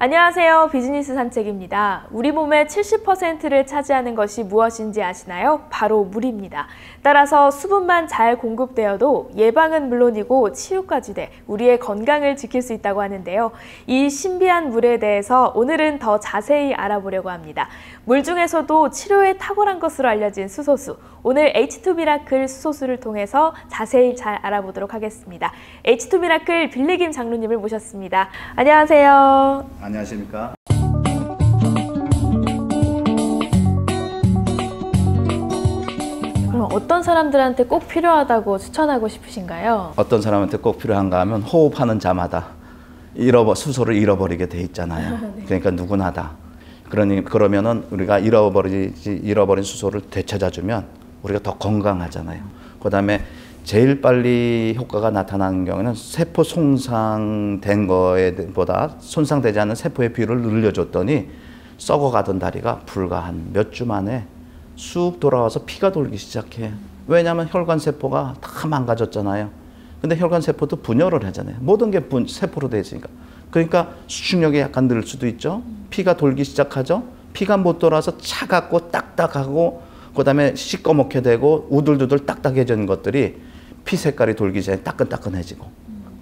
안녕하세요. 비즈니스 산책입니다. 우리 몸의 70%를 차지하는 것이 무엇인지 아시나요? 바로 물입니다. 따라서 수분만 잘 공급되어도 예방은 물론이고 치유까지 돼 우리의 건강을 지킬 수 있다고 하는데요. 이 신비한 물에 대해서 오늘은 더 자세히 알아보려고 합니다. 물 중에서도 치료에 탁월한 것으로 알려진 수소수. 오늘 H2 미라클 수소수를 통해서 자세히 잘 알아보도록 하겠습니다. H2 미라클 빌리김 장로님을 모셨습니다. 안녕하세요. 안녕하십니까. 그럼 어떤 사람들한테 꼭 필요하다고 추천하고 싶으신가요? 어떤 사람한테 꼭 필요한가 하면 호흡하는 자마다 수소를 잃어버리게 돼 있잖아요. 네. 그러니까 누구나다. 그러면은 우리가 잃어버린 수소를 되찾아주면 우리가 더 건강하잖아요. 그다음에 제일 빨리 효과가 나타나는 경우는 세포 손상된 거보다 손상되지 않은 세포의 비율을 늘려줬더니 썩어가던 다리가 불과 한 몇 주 만에 쑥 돌아와서 피가 돌기 시작해. 왜냐하면 혈관세포가 다 망가졌잖아요. 근데 혈관세포도 분열을 하잖아요. 모든 게 세포로 되어 있으니까. 그러니까 수축력이 약간 늘 수도 있죠. 피가 돌기 시작하죠. 피가 못 돌아서 차갑고 딱딱하고 그다음에 시꺼멓게 되고 우들두들 딱딱해지는 것들이 피 색깔이 돌기 전에 따끈따끈해지고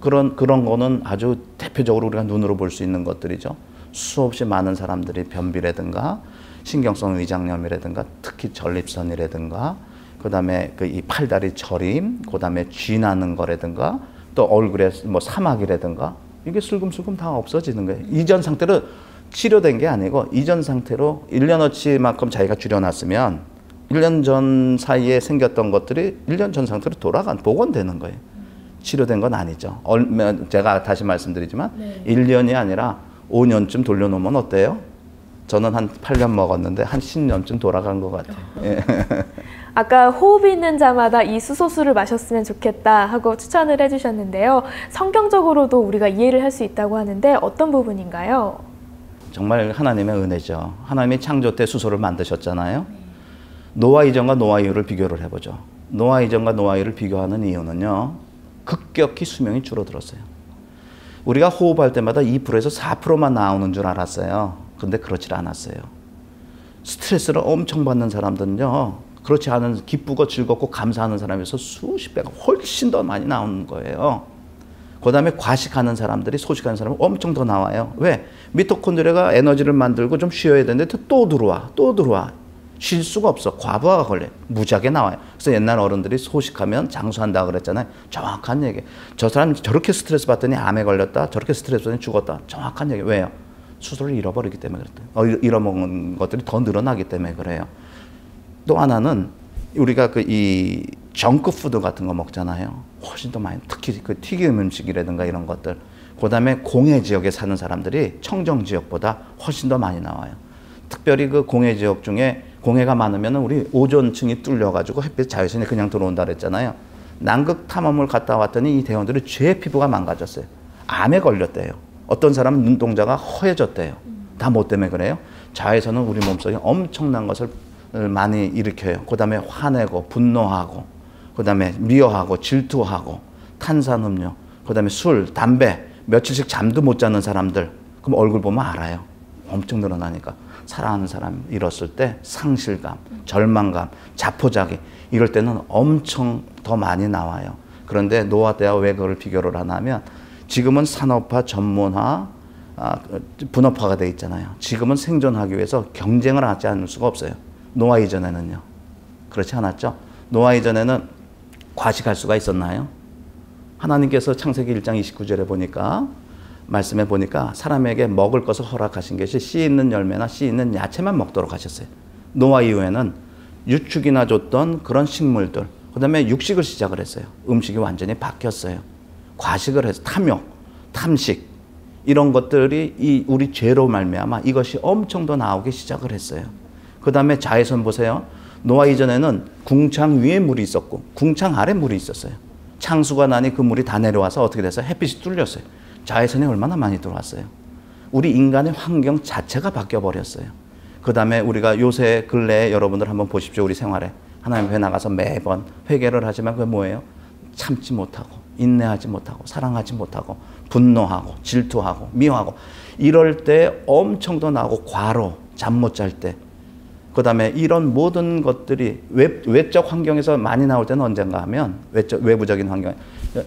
그런 거는 아주 대표적으로 우리가 눈으로 볼 수 있는 것들이죠. 수없이 많은 사람들이 변비라든가 신경성 위장염이라든가 특히 전립선이라든가 그다음에 이 팔다리 저림, 그다음에 쥐 나는 거라든가 또 얼굴에 뭐 사막이라든가 이게 슬금슬금 다 없어지는 거예요. 이전 상태로 치료된 게 아니고 이전 상태로 1년어치만큼 자기가 줄여놨으면 1년 전 사이에 생겼던 것들이 1년 전 상태로 복원되는 거예요. 치료된 건 아니죠. 제가 다시 말씀드리지만 네. 1년이 아니라 5년쯤 돌려놓으면 어때요? 저는 한 8년 먹었는데 한 10년쯤 돌아간 것 같아요. 예. 아까 호흡이 있는 자마다 이 수소수를 마셨으면 좋겠다 하고 추천을 해주셨는데요. 성경적으로도 우리가 이해를 할 수 있다고 하는데 어떤 부분인가요? 정말 하나님의 은혜죠. 하나님이 창조 때 수소를 만드셨잖아요. 노아 이전과 노아 이후를 비교를 해보죠. 노아 이전과 노아 이후를 비교하는 이유는요. 급격히 수명이 줄어들었어요. 우리가 호흡할 때마다 2%에서 4%만 나오는 줄 알았어요. 근데 그렇지 않았어요. 스트레스를 엄청 받는 사람들은요. 그렇지 않은 기쁘고 즐겁고 감사하는 사람에서 수십 배가 훨씬 더 많이 나오는 거예요. 그 다음에 과식하는 사람들이 소식하는 사람은 엄청 더 나와요. 왜? 미토콘드리아가 에너지를 만들고 좀 쉬어야 되는데 또 들어와. 쉴 수가 없어. 과부하가 걸려요. 무지하게 나와요. 그래서 옛날 어른들이 소식하면 장수한다 그랬잖아요. 정확한 얘기. 저 사람 저렇게 스트레스 받더니 암에 걸렸다. 저렇게 스트레스 받더니 죽었다. 정확한 얘기. 왜요? 수소를 잃어버리기 때문에 그랬대요. 잃어먹은 것들이 더 늘어나기 때문에 그래요. 또 하나는 우리가 이 정크푸드 같은 거 먹잖아요. 훨씬 더 많이. 특히 그 튀김 음식이라든가 이런 것들. 그 다음에 공해 지역에 사는 사람들이 청정 지역보다 훨씬 더 많이 나와요. 특별히 그 공해 지역 중에 공해가 많으면 우리 오존층이 뚫려가지고 햇빛 자외선이 그냥 들어온다 그랬잖아요.南극 탐험을 갔다 왔더니 이 대원들이 죄 피부가 망가졌어요. 암에 걸렸대요. 어떤 사람은 눈동자가 허해졌대요. 다 뭐 때문에 그래요? 자외선은 우리 몸속에 엄청난 것을 많이 일으켜요. 그 다음에 화내고 분노하고 그 다음에 미워하고 질투하고 탄산음료 그 다음에 술, 담배 며칠씩 잠도 못 자는 사람들 그럼 얼굴 보면 알아요. 엄청 늘어나니까. 사랑하는 사람 잃었을 때 상실감, 절망감, 자포자기 이럴 때는 엄청 더 많이 나와요. 그런데 노아 때와 왜 그걸 비교를 하냐면 지금은 산업화, 전문화, 분업화가 돼 있잖아요. 지금은 생존하기 위해서 경쟁을 하지 않을 수가 없어요. 노아 이전에는요. 그렇지 않았죠? 노아 이전에는 과식할 수가 있었나요? 하나님께서 창세기 1장 29절에 보니까 말씀해 보니까 사람에게 먹을 것을 허락하신 것이 씨 있는 열매나 씨 있는 야채만 먹도록 하셨어요. 노아 이후에는 유축이나 줬던 그런 식물들, 그 다음에 육식을 시작을 했어요. 음식이 완전히 바뀌었어요. 과식을 해서 탐욕, 탐식 이런 것들이 우리 죄로 말미암아 이것이 엄청 더 나오기 시작을 했어요. 그 다음에 자외선 보세요. 노아 이전에는 궁창 위에 물이 있었고 궁창 아래 물이 있었어요. 창수가 나니 그 물이 다 내려와서 어떻게 됐어요? 햇빛이 뚫렸어요. 자외선이 얼마나 많이 들어왔어요. 우리 인간의 환경 자체가 바뀌어버렸어요. 그 다음에 우리가 요새 근래에 여러분들 한번 보십시오. 우리 생활에 하나님 앞에 나가서 매번 회개를 하지만 그게 뭐예요? 참지 못하고 인내하지 못하고 사랑하지 못하고 분노하고 질투하고 미워하고 이럴 때 엄청 더 나오고 과로 잠 못 잘 때 그다음에 이런 모든 것들이 외적 환경에서 많이 나올 때는 언젠가 하면 외부적인 환경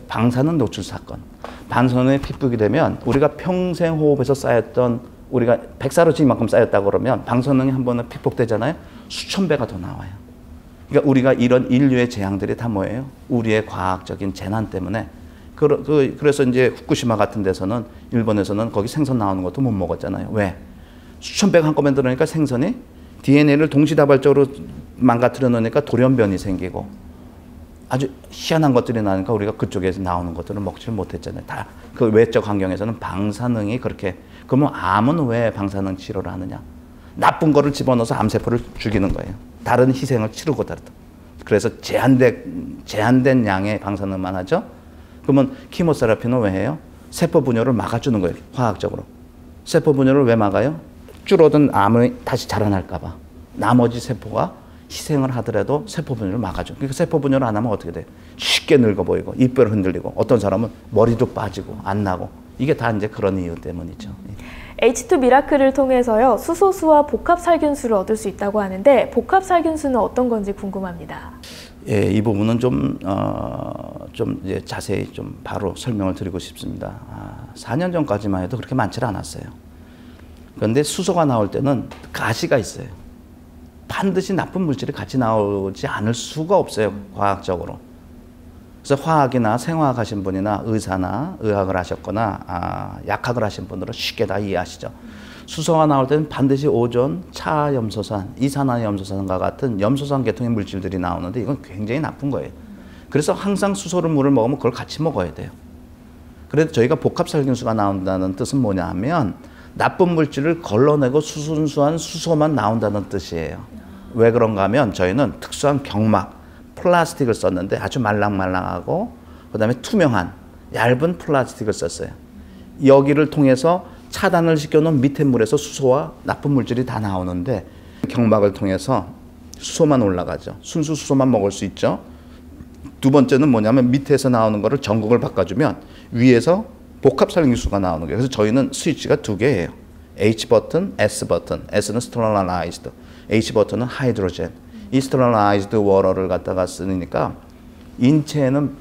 방사능 노출 사건 방사능에 핍북이 되면 우리가 평생 호흡에서 쌓였던 우리가 100살로치 이만큼 쌓였다고 그러면 방사능이 한 번은 핍북되잖아요. 수천 배가 더 나와요. 그러니까 우리가 이런 인류의 재앙들이 다 뭐예요? 우리의 과학적인 재난 때문에 그래서 이제 후쿠시마 같은 데서는 일본에서는 거기 생선 나오는 것도 못 먹었잖아요. 왜? 수천 배가 한꺼번에 들어오니까 생선이 DNA를 동시다발적으로 망가뜨려 놓으니까 돌연변이 생기고 아주 희한한 것들이 나니까 우리가 그쪽에서 나오는 것들을 먹지를 못했잖아요. 다 그 외적 환경에서는 방사능이 그렇게 그러면 암은 왜 방사능 치료를 하느냐? 나쁜 거를 집어넣어서 암세포를 죽이는 거예요. 다른 희생을 치르고 다르다. 그래서 제한된 양의 방사능만 하죠. 그러면 키모세라피는 왜 해요? 세포 분열을 막아주는 거예요. 화학적으로. 세포 분열을 왜 막아요? 줄어든 암이 다시 자라날까 봐. 나머지 세포가 희생을 하더라도 세포 분열을 막아줘. 그러니까 세포 분열을 안 하면 어떻게 돼요? 쉽게 늙어 보이고 이빨 흔들리고 어떤 사람은 머리도 빠지고 안 나고 이게 다 이제 그런 이유 때문이죠. H2 미라클을 통해서요 수소수와 복합 살균수를 얻을 수 있다고 하는데 복합 살균수는 어떤 건지 궁금합니다. 예, 이 부분은 좀 이제 자세히 좀 바로 설명을 드리고 싶습니다. 4년 전까지만 해도 그렇게 많지 않았어요. 그런데 수소가 나올 때는 가시가 있어요. 반드시 나쁜 물질이 같이 나오지 않을 수가 없어요. 과학적으로. 그래서 화학이나 생화학 하신 분이나 의사나 의학을 하셨거나 약학을 하신 분들은 쉽게 다 이해하시죠. 수소가 나올 때는 반드시 오존, 차염소산, 이산화염소산과 같은 염소산 계통의 물질들이 나오는데 이건 굉장히 나쁜 거예요. 그래서 항상 수소를 물을 먹으면 그걸 같이 먹어야 돼요. 그래도 저희가 복합살균수가 나온다는 뜻은 뭐냐 하면 나쁜 물질을 걸러내고 순수한 수소만 나온다는 뜻이에요. 왜 그런가 하면 저희는 특수한 경막, 플라스틱을 썼는데 아주 말랑말랑하고 그다음에 투명한 얇은 플라스틱을 썼어요. 여기를 통해서 차단을 시켜놓은 밑에 물에서 수소와 나쁜 물질이 다 나오는데 경막을 통해서 수소만 올라가죠. 순수 수소만 먹을 수 있죠. 두 번째는 뭐냐면 밑에서 나오는 거를 전극을 바꿔주면 위에서 복합살균수가 나오는 거예요. 그래서 저희는 스위치가 두 개예요. H 버튼, S 버튼. S는 스테릴라이즈드, H 버튼은 하이드로젠. 이 스테릴라이즈드 워터를 갖다가 쓰니까 인체에는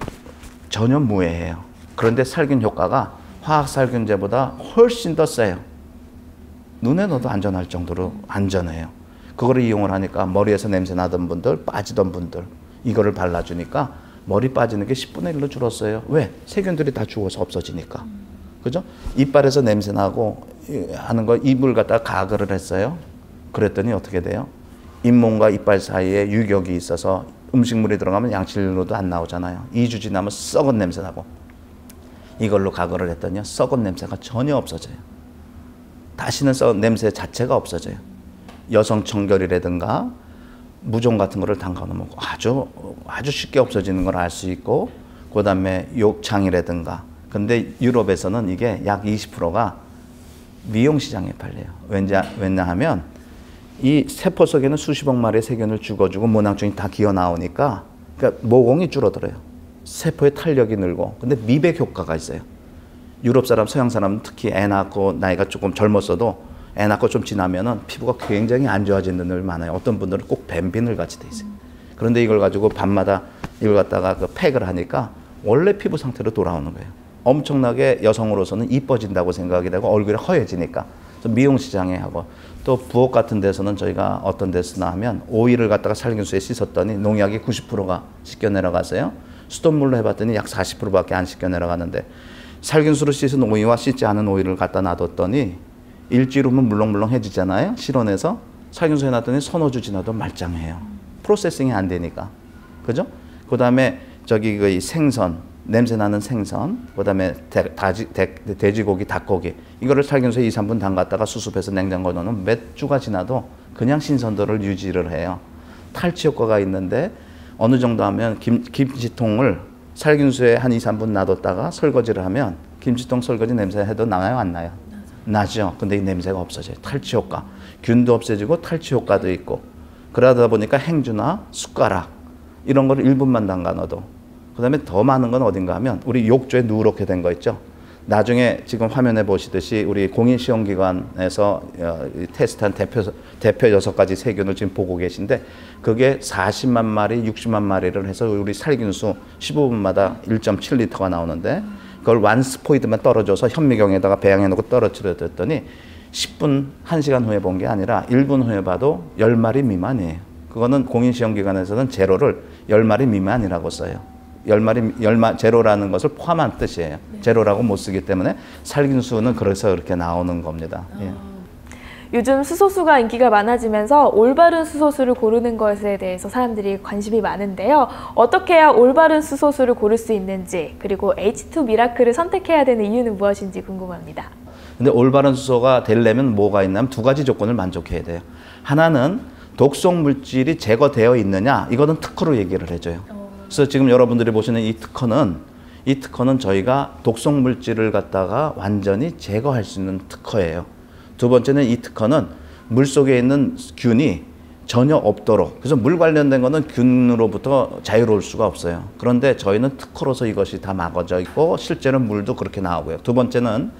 전혀 무해해요. 그런데 살균 효과가 화학 살균제보다 훨씬 더 세요. 눈에 넣어도 안전할 정도로 안전해요. 그거를 이용을 하니까 머리에서 냄새 나던 분들, 빠지던 분들 이거를 발라주니까 머리 빠지는 게 10분의 1로 줄었어요. 왜? 세균들이 다 죽어서 없어지니까. 그죠? 이빨에서 냄새 나고 하는 거 입을 갖다가 가글을 했어요. 그랬더니 어떻게 돼요? 잇몸과 이빨 사이에 유격이 있어서 음식물이 들어가면 양치로도 안 나오잖아요. 2주 지나면 썩은 냄새 나고 이걸로 가글을 했더니 썩은 냄새가 전혀 없어져요. 다시는 썩은 냄새 자체가 없어져요. 여성 청결이라든가 무좀 같은 거를 담가놓으면 아주 쉽게 없어지는 걸 알 수 있고 그 다음에 욕창이라든가 근데 유럽에서는 이게 약 20%가 미용 시장에 팔려요. 왜냐하면 이 세포 속에는 수십억 마리의 세균을 죽어주고 모낭증이 다 기어 나오니까 그러니까 모공이 줄어들어요. 세포의 탄력이 늘고 근데 미백 효과가 있어요. 유럽 사람, 서양 사람은 특히 애 낳고 나이가 조금 젊었어도 애 낳고 좀 지나면은 피부가 굉장히 안 좋아지는 분들 많아요. 어떤 분들은 꼭 뱀비늘 같이 돼 있어요. 그런데 이걸 가지고 밤마다 이걸 갖다가 그 팩을 하니까 원래 피부 상태로 돌아오는 거예요. 엄청나게 여성으로서는 이뻐진다고 생각이 되고 얼굴이 허해지니까. 그래서 미용 시장에 하고 또 부엌 같은 데서는 저희가 어떤 데 쓰나 하면 오일을 갖다가 살균수에 씻었더니 농약이 90%가 씻겨 내려가서요. 수돗물로 해봤더니 약 40%밖에 안 씻겨 내려가는데 살균수로 씻은 오이와 씻지 않은 오이를 갖다 놔뒀더니 일주일 후면 물렁물렁해지잖아요. 실온에서 살균수 해놨더니 서너 주 지나도 말짱해요. 프로세싱이 안 되니까. 그죠? 그 다음에 저기 그 생선 냄새 나는 생선, 그 다음에 돼지고기, 닭고기 이거를 살균수에 2, 3분 담갔다가 수습해서 냉장고에 넣으면 몇 주가 지나도 그냥 신선도를 유지를 해요. 탈취 효과가 있는데 어느 정도 하면 김치통을 살균수에 한 2, 3분 놔뒀다가 설거지를 하면 김치통 설거지 냄새 해도 나요? 안 나요? 나죠. 근데 이 냄새가 없어져요. 탈취 효과. 균도 없어지고 탈취 효과도 있고 그러다 보니까 행주나 숟가락 이런 거를 1분만 담가 넣어도 그다음에 더 많은 건 어딘가 하면 우리 욕조에 누렇게 된 거 있죠. 나중에 지금 화면에 보시듯이 우리 공인시험기관에서 테스트한 대표 6가지 세균을 지금 보고 계신데 그게 40만 마리, 60만 마리를 해서 우리 살균수 15분마다 1.7리터가 나오는데 그걸 완스포이드만 떨어져서 현미경에다가 배양해 놓고 떨어뜨려 뒀더니 10분, 1시간 후에 본 게 아니라 1분 후에 봐도 10마리 미만이에요. 그거는 공인시험기관에서는 제로를 10마리 미만이라고 써요. 제로라는 것을 포함한 뜻이에요. 제로라고 못 쓰기 때문에 살균수는 그래서 그렇게 나오는 겁니다. 예. 요즘 수소수가 인기가 많아지면서 올바른 수소수를 고르는 것에 대해서 사람들이 관심이 많은데요. 어떻게 해야 올바른 수소수를 고를 수 있는지, 그리고 H2 미라클을 선택해야 되는 이유는 무엇인지 궁금합니다. 근데 올바른 수소가 되려면 뭐가 있냐면 2가지 조건을 만족해야 돼요. 하나는 독성 물질이 제거되어 있느냐, 이거는 특허로 얘기를 해줘요. 그래서 지금 여러분들이 보시는 이 특허는 저희가 독성 물질을 갖다가 완전히 제거할 수 있는 특허예요. 두 번째는 이 특허는 물 속에 있는 균이 전혀 없도록, 그래서 물 관련된 거는 균으로부터 자유로울 수가 없어요. 그런데 저희는 특허로서 이것이 다 막아져 있고 실제로 물도 그렇게 나오고요. 두 번째는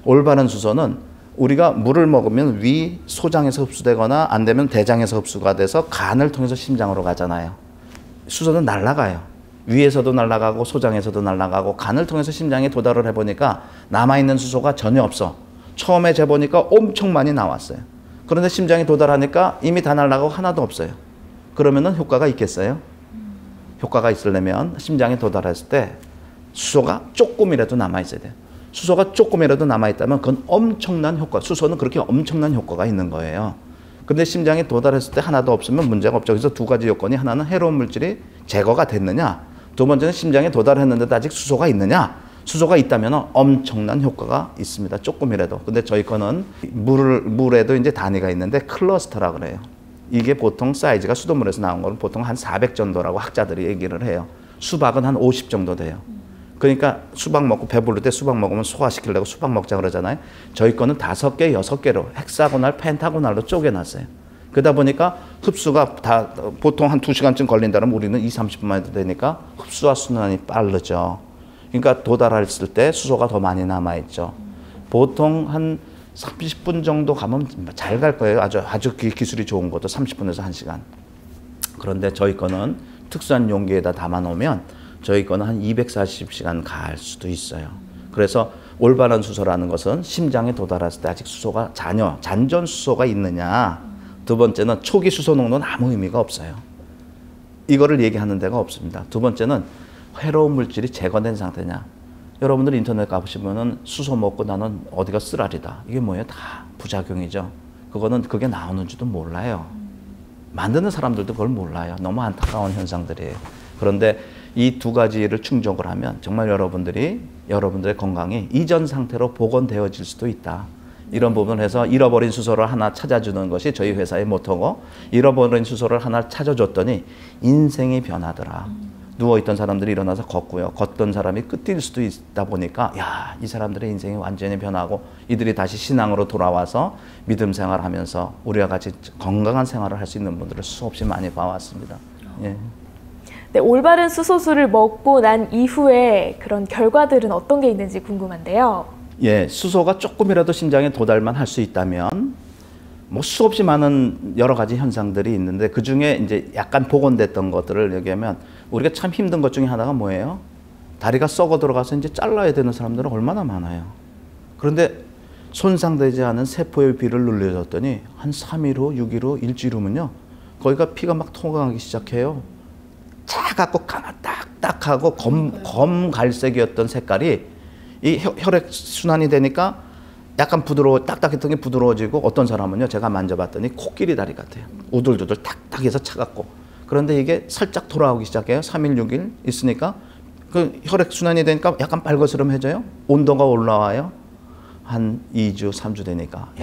올바른 수소는 우리가 물을 먹으면 위 소장에서 흡수되거나 안 되면 대장에서 흡수가 돼서 간을 통해서 심장으로 가잖아요. 수소는 날아가요. 위에서도 날아가고 소장에서도 날아가고 간을 통해서 심장에 도달을 해보니까 남아있는 수소가 전혀 없어. 처음에 재보니까 엄청 많이 나왔어요. 그런데 심장에 도달하니까 이미 다 날아가고 하나도 없어요. 그러면은 효과가 있겠어요? 효과가 있으려면 심장에 도달했을 때 수소가 조금이라도 남아있어야 돼요. 수소가 조금이라도 남아있다면 그건 엄청난 효과, 수소는 그렇게 엄청난 효과가 있는 거예요. 근데 심장에 도달했을 때 하나도 없으면 문제가 없죠. 그래서 2가지 요건이, 하나는 해로운 물질이 제거가 됐느냐, 두 번째는 심장에 도달했는데도 아직 수소가 있느냐. 수소가 있다면 엄청난 효과가 있습니다. 조금이라도. 근데 저희 거는 물에도 이제 단위가 있는데 클러스터라 그래요. 이게 보통 사이즈가 수돗물에서 나온 거는 보통 한 400 정도라고 학자들이 얘기를 해요. 수박은 한 50 정도 돼요. 그러니까 수박 먹고 배부를 때 수박 먹으면 소화시키려고 수박 먹자 그러잖아요. 저희 거는 5개, 6개로 헥사고날, 펜타고날로 쪼개놨어요. 그러다 보니까 흡수가 다 보통 한 2시간쯤 걸린다면 우리는 20-30분만 해도 되니까 흡수와 순환이 빠르죠. 그러니까 도달했을 때 수소가 더 많이 남아있죠. 보통 한 30분 정도 가면 잘 갈 거예요. 아주 기술이 좋은 것도 30분에서 1시간. 그런데 저희 거는 특수한 용기에다 담아 놓으면 저희 거는 한 240시간 갈 수도 있어요. 그래서 올바른 수소라는 것은 심장에 도달했을 때 아직 수소가 잔존 수소가 있느냐. 두 번째는 초기 수소 농도는 아무 의미가 없어요. 이거를 얘기하는 데가 없습니다. 두 번째는 해로운 물질이 제거된 상태냐. 여러분들 인터넷 가보시면은 수소 먹고 나는 어디가 쓰라리다. 이게 뭐예요? 다 부작용이죠. 그게 나오는지도 몰라요. 만드는 사람들도 그걸 몰라요. 너무 안타까운 현상들이에요. 그런데 이 2가지를 충족을 하면 정말 여러분들의 건강이 이전 상태로 복원되어질 수도 있다. 이런 부분을 해서 잃어버린 수소를 하나 찾아주는 것이 저희 회사의 모토고, 잃어버린 수소를 하나 찾아줬더니 인생이 변하더라. 누워있던 사람들이 일어나서 걷고요. 걷던 사람이 끝일 수도 있다 보니까 이 사람들의 인생이 완전히 변하고 이들이 다시 신앙으로 돌아와서 믿음 생활하면서 우리와 같이 건강한 생활을 할 수 있는 분들을 수없이 많이 봐왔습니다. 예. 네, 올바른 수소수를 먹고 난 이후에 그런 결과들은 어떤 게 있는지 궁금한데요. 예, 수소가 조금이라도 심장에 도달만 할 수 있다면 뭐 수없이 많은 여러 가지 현상들이 있는데 그 중에 이제 약간 복원됐던 것들을 얘기하면 우리가 참 힘든 것 중에 하나가 뭐예요? 다리가 썩어 들어가서 이제 잘라야 되는 사람들은 얼마나 많아요. 그런데 손상되지 않은 세포의 비를 늘려줬더니 한 3일 후, 6일 후, 일주일 후면요. 거기가 피가 막 통과하기 시작해요. 차갑고 딱딱하고 검갈색이었던 색깔이 이 혈액 순환이 되니까 약간 딱딱했던 게 부드러워지고, 어떤 사람은요, 제가 만져봤더니 코끼리 다리 같아요. 우들두들 딱딱해서 차갑고. 그런데 이게 살짝 돌아오기 시작해요. 3일, 6일 있으니까 그 혈액 순환이 되니까 약간 빨거스름해져요. 온도가 올라와요. 한 2주, 3주 되니까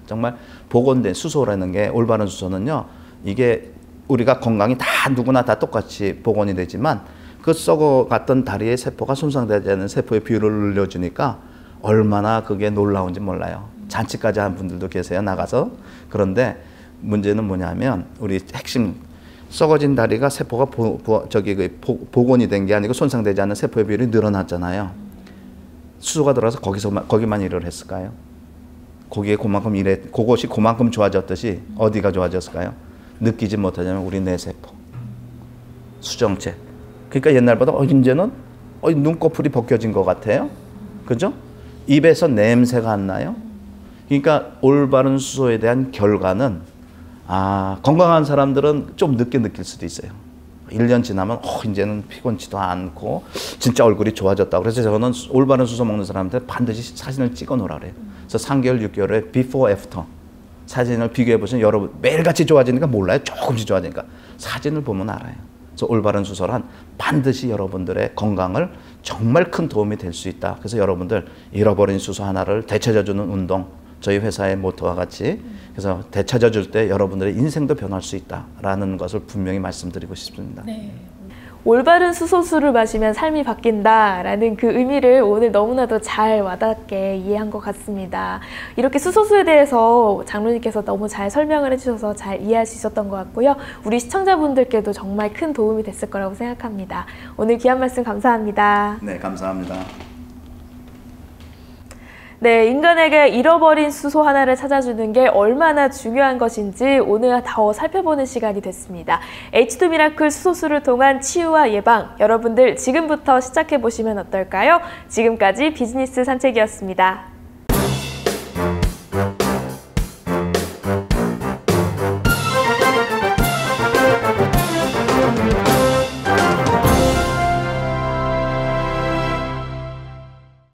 정말 복원된 수소라는 게, 올바른 수소는요, 이게 우리가 건강이 다 누구나 다 똑같이 복원이 되지만 그 썩어갔던 다리의 세포가 손상되지 않은 세포의 비율을 늘려주니까 얼마나 그게 놀라운지 몰라요. 잔치까지 한 분들도 계세요, 나가서. 그런데 문제는 뭐냐면 우리 핵심 썩어진 다리가 세포가 복원이 된 게 아니고 손상되지 않는 세포의 비율이 늘어났잖아요. 수소가 들어가서 거기만 일을 했을까요? 거기에 그것이 그만큼 좋아졌듯이 어디가 좋아졌을까요? 느끼지 못하자면 우리 뇌세포, 수정체. 그러니까 옛날보다 이제는 눈꺼풀이 벗겨진 것 같아요. 그죠? 입에서 냄새가 안 나요. 그러니까 올바른 수소에 대한 결과는 건강한 사람들은 좀 늦게 느낄 수도 있어요. 1년 지나면 이제는 피곤치도 않고 진짜 얼굴이 좋아졌다. 그래서 저는 올바른 수소 먹는 사람한테 반드시 사진을 찍어 놓으라 그래요. 그래서 3개월, 6개월에 before, after 사진을 비교해 보시면 여러분 매일같이 좋아지니까 몰라요. 조금씩 좋아지니까 사진을 보면 알아요. 그래서 올바른 수소란 반드시 여러분들의 건강을 정말 큰 도움이 될 수 있다. 그래서 여러분들 잃어버린 수소 하나를 되찾아주는 운동, 저희 회사의 모토와 같이 그래서 되찾아줄 때 여러분들의 인생도 변할 수 있다라는 것을 분명히 말씀드리고 싶습니다. 네. 올바른 수소수를 마시면 삶이 바뀐다라는 그 의미를 오늘 너무나도 잘 와닿게 이해한 것 같습니다. 이렇게 수소수에 대해서 장로님께서 너무 잘 설명을 해주셔서 잘 이해할 수 있었던 것 같고요. 우리 시청자분들께도 정말 큰 도움이 됐을 거라고 생각합니다. 오늘 귀한 말씀 감사합니다. 네, 감사합니다. 네, 인간에게 잃어버린 수소 하나를 찾아주는 게 얼마나 중요한 것인지 오늘 더 살펴보는 시간이 됐습니다. H2 미라클 수소수를 통한 치유와 예방, 여러분들 지금부터 시작해 보시면 어떨까요? 지금까지 비즈니스 산책이었습니다.